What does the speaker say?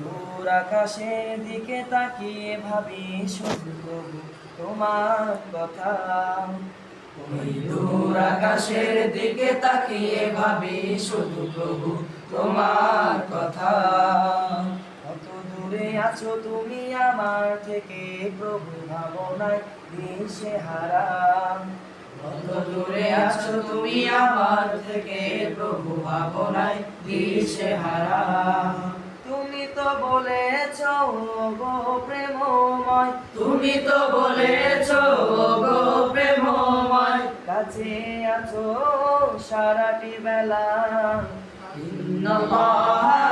দূর আকাশের দিকে তাকিয়ে ভাবি শুধু প্রভু তোমার কথা। ওই দূর আকাশের দিকে তাকিয়ে ভাবি শুধু প্রভু তোমার কথা। কত দূরে আছো তুমি আমার থেকে প্রভু, ভাবনায় দিশে হারা। কত দূরে আছো তুমি আমার থেকে প্রভু, ভাবনায় দিশেহারা। তুমি তো বলেছ গো প্রেমময়, তুমি তো বলেছ গো প্রেমময়, কাছে আছো সারাটি বেলা। ইন্নাল্লাহা